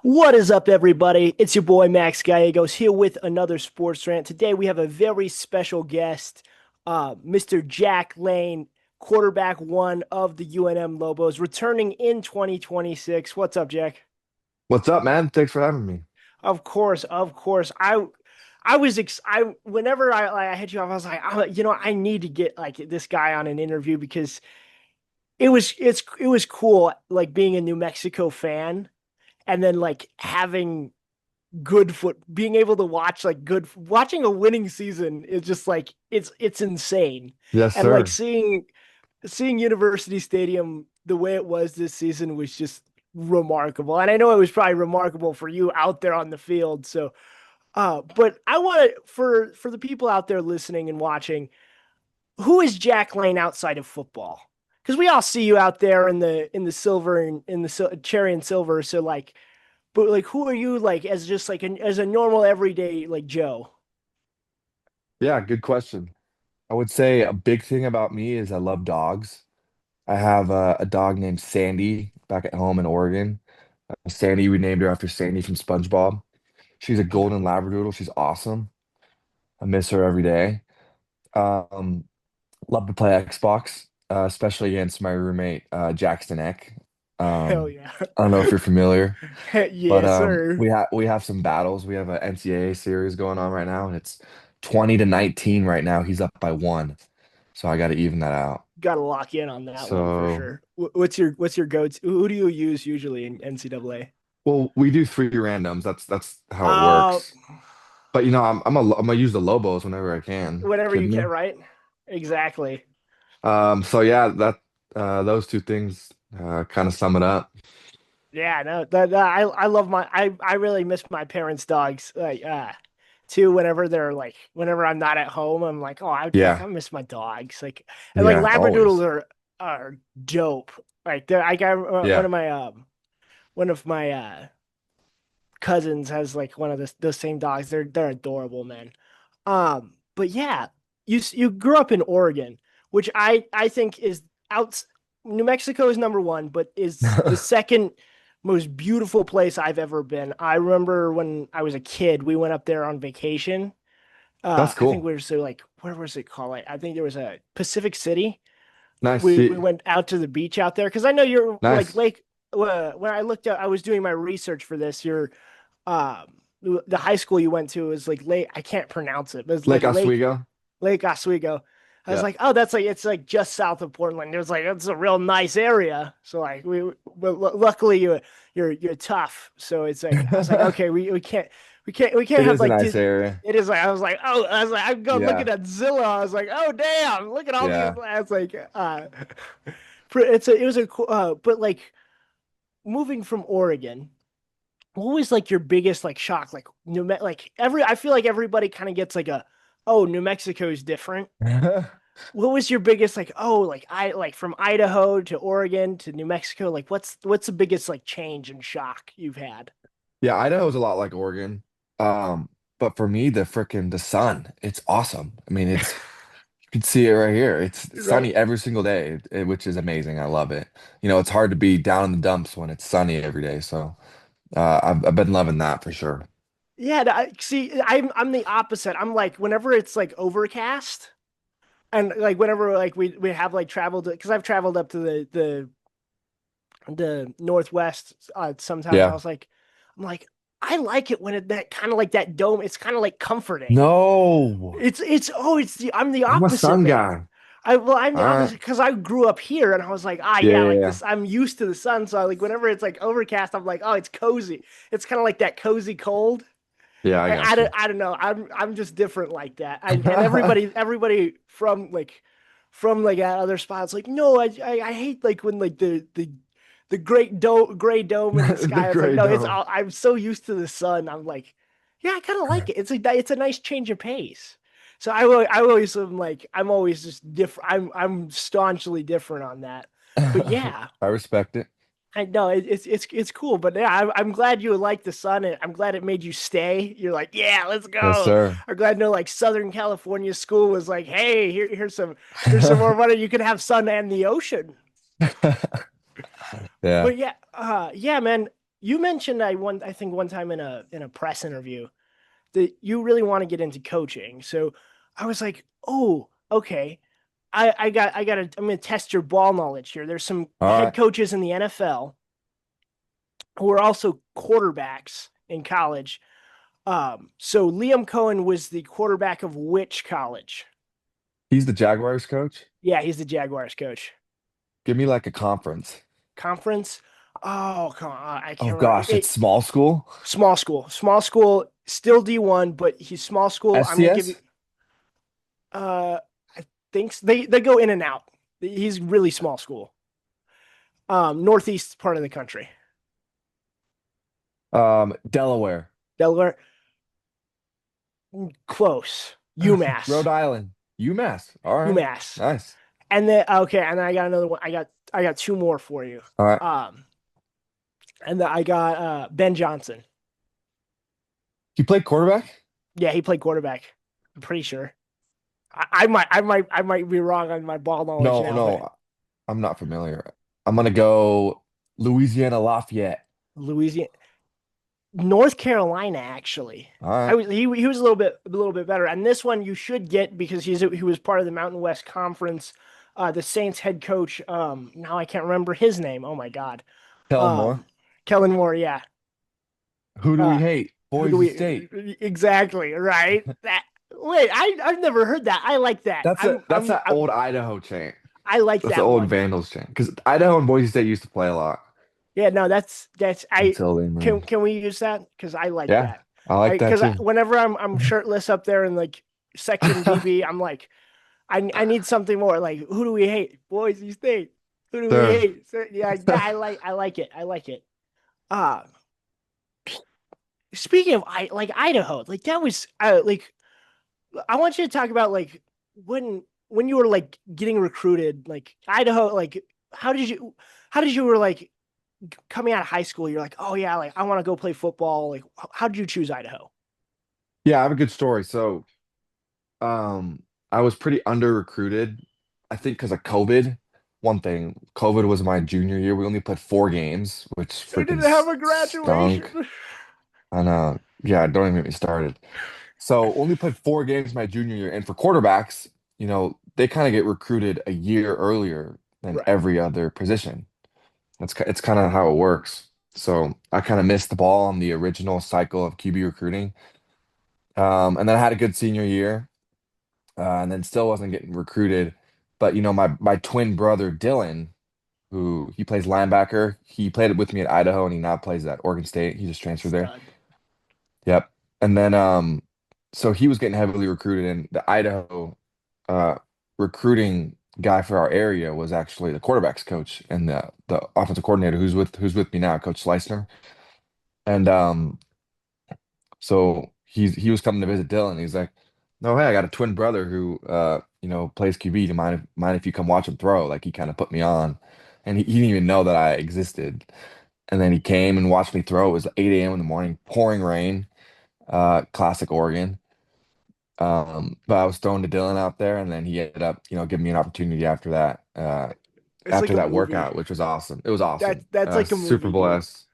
What is up, everybody? It's your boy Max Gallegos here with another sports rant. Today we have a very special guest, Mr. Jack Layne, quarterback one of the UNM Lobos, returning in 2026. What's up, Jack? What's up, man? Thanks for having me. Of course, of course. I was I whenever I hit you up, I was like, I need to get like this guy on an interview because it was cool like being a New Mexico fan and then like having good foot being able to watch like good watching a winning season is just like it's insane. Yes, And like sir. seeing University Stadium the way it was this season was just remarkable. And I know it was probably remarkable for you out there on the field. So but I want to for the people out there listening and watching, who is Jack Layne outside of football? Because we all see you out there in the silver and in the cherry and silver. So like, but like, who are you like as just like as a normal everyday like Joe? Yeah, good question. I would say a big thing about me is I love dogs. I have a dog named Sandy back at home in Oregon. Sandy, we named her after Sandy from SpongeBob. She's a golden Labradoodle. She's awesome. I miss her every day. Um, Love to play Xbox, especially against my roommate, Jackson Eck. Hell Um, yeah, I don't know if you're familiar. But yes sir. we have some battles. We have an NCAA series going on right now, and it's 20-19 right now. He's up by one. So I got to even that out. Got to lock in on that one for So, sure. What's your go-to? Who do you use usually in NCAA? well, we do three randoms. That's how it Uh, works. But I'm gonna use the Lobos whenever I can. whatever you Kidding can, me? right? Exactly. So yeah, that those two things kind of sum it up. Yeah, no, I love I really miss my parents' dogs. Like too whenever I'm not at home, I'm like, oh, I Yeah, miss my dogs. Like and like yeah, Labradoodles always. are dope. Like they're I got Yeah, one of my cousins has like one of those same dogs. They're adorable, man. But yeah, you grew up in Oregon, which I think is out. New Mexico is number one, but is the second most beautiful place I've ever been. I remember when I was a kid, we went up there on vacation. that's I think cool. we were so like where was it called? I think there was a Pacific City. Nice. We went out to the beach out there because I know you're like Nice. Lake. When I looked at, I was doing my research for this. Um, the high school you went to was like Lake. I can't pronounce it, but it's Lake like Oswego. Lake Oswego. I was Yeah. like, oh, that's like it's like just south of Portland. It was like it's a real nice area. So like but luckily you're tough. So it's like I was like, okay, we can't It have is a like nice area. it is like I was like, oh, I was like, I'm going looking Yeah. at Zillow. I was like, oh damn, look at all these. Yeah. I was like, it was a cool, but like moving from Oregon, what was like your biggest like shock? Like like I feel like everybody kind of gets like a, oh, New Mexico is different. What was your biggest like, oh, like I like from Idaho to Oregon to New Mexico? Like what's the biggest like change and shock you've had? Yeah, Idaho's a lot like Oregon. But for me, the sun, it's awesome. I mean, you can see it right here. It's Right? sunny every single day, which is amazing. I love it. It's hard to be down in the dumps when it's sunny every day. So, I've been loving that for sure. Yeah, see, I'm the opposite. I'm like whenever it's like overcast and like whenever like we have like traveled because I've traveled up to the Northwest sometimes. Yeah. I'm like, I like it when that kind of like that dome. It's kind of like comforting. No, It's the I'm the I'm a opposite, sun man. guy. I'm the All right. opposite because I grew up here and I was like, Yeah, yeah, yeah, like yeah. this. I'm used to the sun, so like whenever it's like overcast, I'm like, oh, it's cozy. It's kind of like that cozy cold. Yeah, I got you. I don't know. I'm just different like that. And everybody from like other spots like, no, I hate like when like the great gray dome in the The sky. It's like gray no, dome. I'm so used to the sun. I'm like, yeah, I kind of like it. It's a nice change of pace. So I always am like I'm always just different. I'm staunchly different on that. But yeah, I respect it. I know it's cool. But yeah, I'm glad you like the sun. And I'm glad it made you stay. You're like, yeah, let's Yes, go. sir. I'm glad no like Southern California school was like, hey, here's some more money. You can have sun and the ocean. Yeah. But yeah, yeah, man. you mentioned I think one time in a press interview that you really want to get into coaching. So I was like, oh, okay. I'm gonna test your ball knowledge here. There's some All head right. coaches in the NFL who are also quarterbacks in college. So Liam Cohen was the quarterback of which college? He's the Jaguars coach. Yeah, he's the Jaguars coach. Give me like a conference. Conference. Oh, come on. I Oh can't remember. gosh, it's small school. Small school, still D1, but he's small school. I'm gonna give you FCS? I think they go in and out. He's really small school. Northeast part of the country. Delaware. Delaware, close. Rhode UMass. Island. UMass. All right. UMass. Nice. And then okay, and then I got another one. I got two more for you. All right. Um, and then I got Ben Johnson. You played quarterback? Yeah, he played quarterback. I'm pretty sure. I might be wrong on my ball knowledge No, now, but no, I'm not familiar. I'm gonna go Louisiana Lafayette. Louisiana, North Carolina, actually. All right. He was a little bit better. And this one you should get because he was part of the Mountain West Conference. The Saints head coach. Now I can't remember his name. Oh my God. Kellen Moore. Um, Kellen Moore. Yeah. Who do we Uh, hate? who do Boise State. we exactly right? That wait, I've never heard that. I like that. That's that old Idaho chant. I like That's the that old one. Vandals chant. Because Idaho and Boise State used to play a lot Yeah, no, that's I until they moved. can we use that? Because I like Yeah, that. I like that Because too. whenever I'm shirtless up there in like section DB, I'm like, I need something more. Like, who do we hate? Boise State. Who do we Sure. hate? So, yeah, I like it. I like it. Uh Speaking of I like Idaho, like that was like I want you to talk about like when you were like getting recruited, like Idaho, like how did you how did you were like coming out of high school, you're like, oh yeah, like I want to go play football. Like, how did you choose Idaho? Yeah, I have a good story. So, um, I was pretty under recruited. I think because of COVID. One thing, COVID was my junior year. We only played 4 games, which We freaking didn't have a graduation. stunk. And yeah, don't even get me started. So only played 4 games my junior year. And for quarterbacks, they kind of get recruited a year earlier than Right. every other position. It's kind of how it works. So I kind of missed the ball on the original cycle of QB recruiting. And then I had a good senior year, and then still wasn't getting recruited. But my twin brother Dylan, who he plays linebacker, he played with me at Idaho, and he now plays at Oregon State. He just transferred there. Stud. Yep. And then so he was getting heavily recruited, and the Idaho uh recruiting guy for our area was actually the quarterbacks coach and the offensive coordinator who's with me now, Coach Slicer. And so he was coming to visit Dylan. He's like, "No, hey, I got a twin brother who plays QB. Do you mind if you come watch him throw?" Like he kind of put me on. And he didn't even know that I existed. And then he came and watched me throw. It was 8 a.m. in the morning, pouring rain, classic Oregon. But I was thrown to Dylan out there, and then he ended up, giving me an opportunity It's like after a that movie. workout, which was awesome. It was awesome. That's like a Super movie, dude. blessed.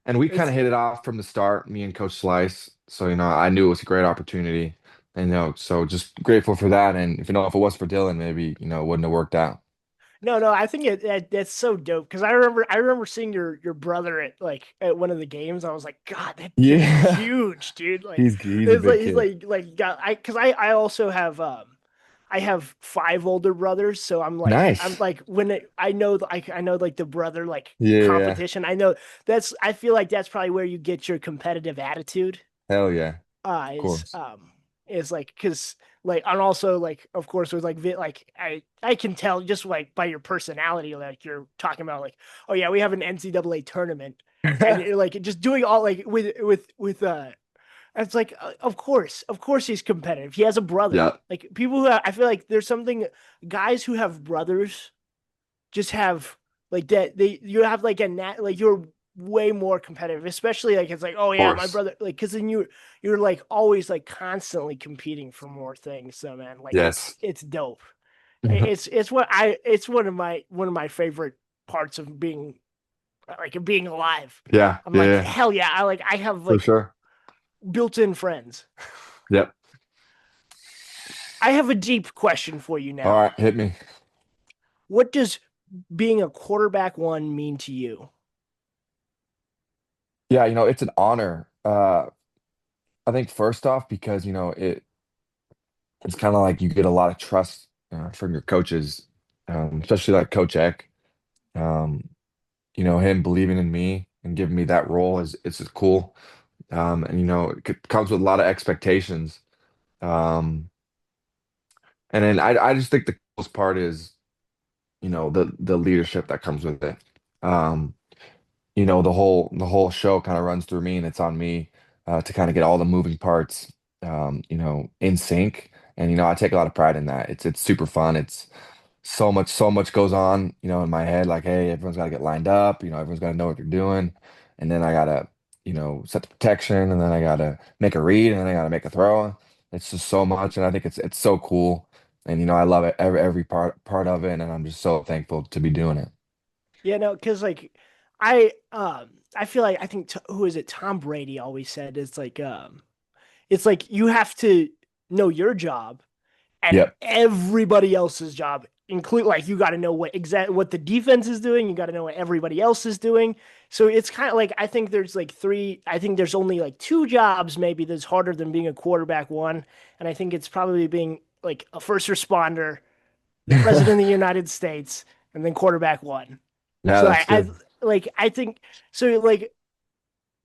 And we kind It's of hit it off from the start, me and Coach Slice. So, I knew it was a great opportunity. And, so just grateful for that. And if it was for Dylan, maybe, it wouldn't have worked out. no, I think that's so dope because I remember seeing your brother at like at one of the games. I was like, God, that kid is Yeah. huge, dude. Like, He's a it's like big kid. got I because I also have I have five older brothers, so I'm Nice. like I know like the brother like Yeah, yeah. competition. I know that's I feel like that's probably where you get your competitive attitude. Hell yeah. Of Uh is course. um is like because like and also like of course with like like I can tell just like by your personality like you're talking about like oh yeah we have an NCAA tournament and you're like just doing all like with it's like of course he's competitive. He has a brother. Yeah, Like people I feel like there's something guys who have brothers just have like that they you have like a nat like you're way more competitive, especially like it's like oh of yeah my course. brother like because then you're like always like constantly competing for more things. So man, like Yes. it's dope. It's what I it's one of my favorite parts of being like being alive. Yeah, I'm yeah, like, yeah, hell yeah. I have for like sure. built-in friends. Yep. I have a deep question for you All now. right, hit me. What does being a quarterback one mean to you? Yeah, it's an honor. I think first off, because it's kind of like you get a lot of trust from your coaches, especially like Coach Eck. Um, him believing in me and giving me that role is just cool. And comes with a lot of expectations. Um, and then I just think the coolest part is, the leadership that comes with it. Um, the whole show kind of runs through me and it's on me to kind of get all the moving parts in sync. And I take a lot of pride in that. It's super fun. It's so much goes on, in my head, like, hey, everyone's got to get lined up, everyone's got to know what they're doing. And then I gotta, set the protection, and then I gotta make a read, and then I gotta make a throw. It's just so much, and I think it's so cool. And I love it, every part of it, and I'm just so thankful to be doing it. Yeah, no, because like I feel like I think who is it? Tom Brady always said it's like you have to know your job and Yep. everybody else's job, include like you got to know what the defense is doing. You got to know what everybody else is doing. So it's kind of like I think there's like three. I think there's only like two jobs maybe that's harder than being a quarterback one, and I think it's probably being like a first responder, the president of the United States, and then quarterback one. Yeah, So that's good. I think so like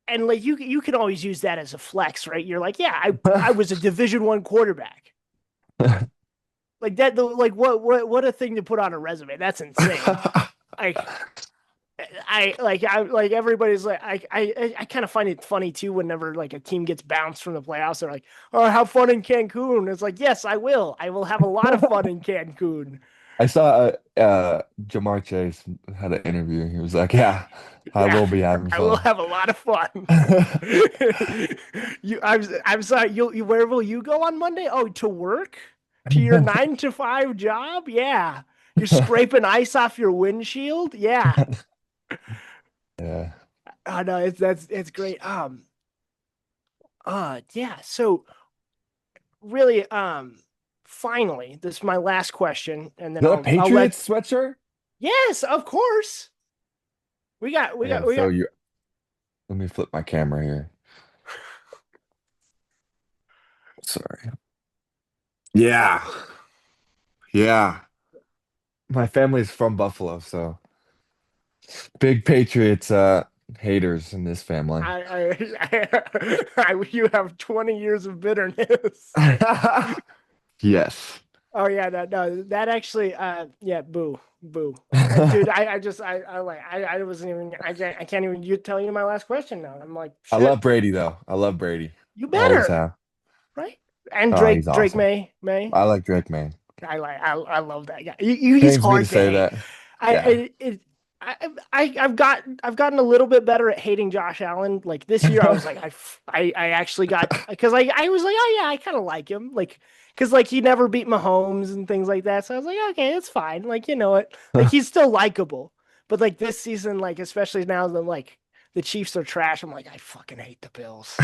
and like you can always use that as a flex, right? You're like, yeah, I was a Division One quarterback. Like that, like what a thing to put on a resume. That's insane. Like I like everybody's like I kind of find it funny too whenever like a team gets bounced from the playoffs. They're like, oh, have fun in Cancun. It's like, yes, I will. I will have a lot of fun in Cancun. I saw Jamar Chase had an interview. He was like, "Yeah, I Yeah, will be having I will fun." have a lot of fun. I'm sorry. Where will you go on Monday? Oh, to work? To your 9 to 5 job? Yeah. You're scraping ice off your windshield? Yeah. Yeah. Oh no, it's great. Yeah. So really, finally, this is my last question, and then The I'll let. Patriots sweatshirt? Yes, of course. We got we I got gotta we show got. you. Let me flip my camera here. Sorry. Yeah. Yeah. My family's from Buffalo, so big Patriots haters in this family. You have 20 years of bitterness. Yes. Oh yeah, no, that actually, yeah, boo, boo, dude, I just, I wasn't even, I can't even tell you my last question now. I'm like, I love shit, Brady though. I love Brady. you Always better, have. right? And Oh, he's Drake awesome. May, I like Drake, man. I love that guy. He's Pains me to hard to say hate. that. I, Yeah. I it, I've gotten a little bit better at hating Josh Allen. Like this year, I was like, I actually got because I was like, oh yeah, I kind of like him. Like because like he never beat Mahomes and things like that. So I was like, okay, it's fine. Like you know what? Like he's still likable. But like this season, like especially now that like the Chiefs are trash, I'm like, I fucking hate the Bills.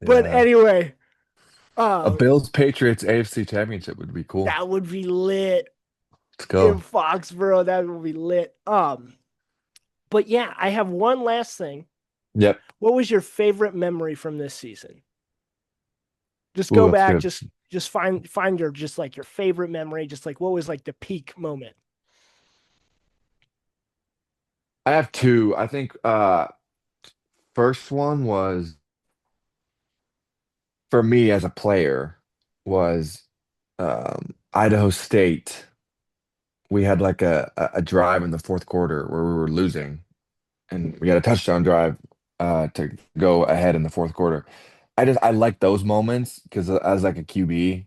But Yeah. anyway, A uh, Bills Patriots AFC Championship would be cool. that would be lit Let's in go. Foxborough. That would be lit. But yeah, I have one last thing. Yep. What was your favorite memory from this season? Just Ooh, go that's back, good. just find your just like your favorite memory, just like what was like the peak moment. I have two. I think first one was for me as a player was Idaho State. We had like a drive in the fourth quarter where we were losing, and we had a touchdown drive to go ahead in the fourth quarter. I like those moments because as like a QB,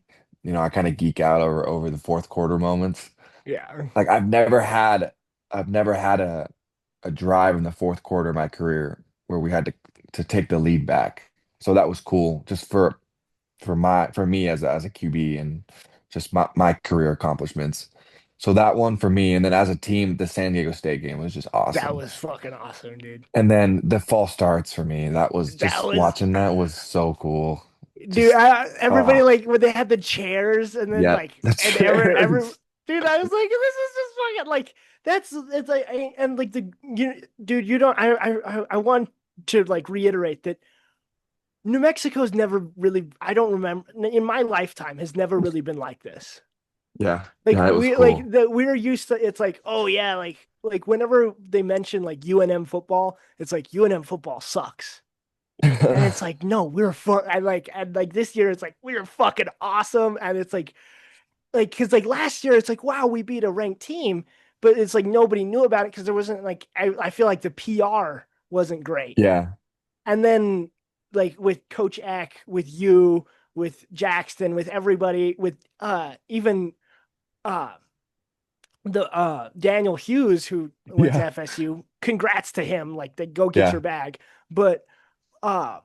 I kind of geek out over the fourth quarter moments. Yeah. Like I've never had a drive in the fourth quarter of my career where we had to take the lead back. So that was cool just for me as a QB and just my career accomplishments. So that one for me, and then as a team, the San Diego State game was just That awesome. was fucking awesome, dude. And then the false starts for me, that was That just was, watching that was so cool. dude. Just Everybody oh like when they had the chairs, and then yeah, like, the and every, chairs. dude. I was like, this is just fucking like that's it's like, and like dude, you don't. I want to like reiterate that New Mexico's never really. I don't remember in my lifetime has never really been like this. Yeah, Like yeah, it was we like cool. the we're used to it's like, oh yeah, like whenever they mention like UNM football, it's like UNM football sucks. And it's like, no, we're fun. And like this year it's like we're fucking awesome. And it's like because like last year it's like, wow, we beat a ranked team, but it's like nobody knew about it because there wasn't like I feel like the PR wasn't great. Yeah, And then like with Coach Eck, with you, with Jackson, with everybody, with even uh the Daniel Hughes who went to yeah, FSU. Congrats to him. Like, they go get your yeah, bag. But uh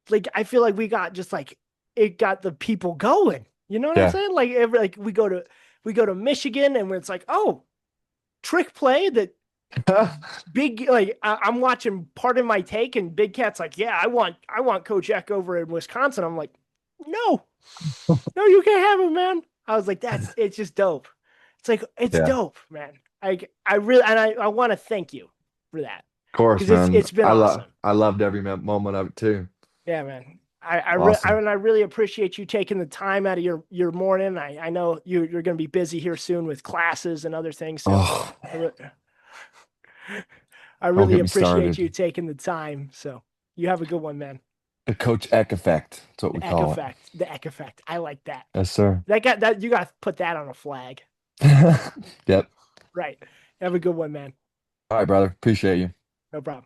like I feel like we got just like it got the people going. You know what I'm yeah. saying? Like like we go to Michigan and it's like, oh, trick play that big like I'm watching part of my take and Big Cat's like, yeah, I want Coach Eck over in Wisconsin. I'm like, no, no, you can't have him, man. I was like, that's it's just dope. It's like it's Yeah, of dope, man. I really and I want to thank you for that course, because man. it's been awesome. I loved every moment of it too. Yeah, man. Awesome. And I really appreciate you taking the time out of your morning. I know you're going to be busy here soon with classes and other things, so Oh, I, re- I don't really get me appreciate you started. taking the time. So you have a good one, man. The Coach Eck effect. That's what we The Eck call it. effect, the Eck effect. I like that. Yes, sir. That you got to put that on a flag, Yep. right? Have a good one, man. All right, brother. Appreciate you. No problem.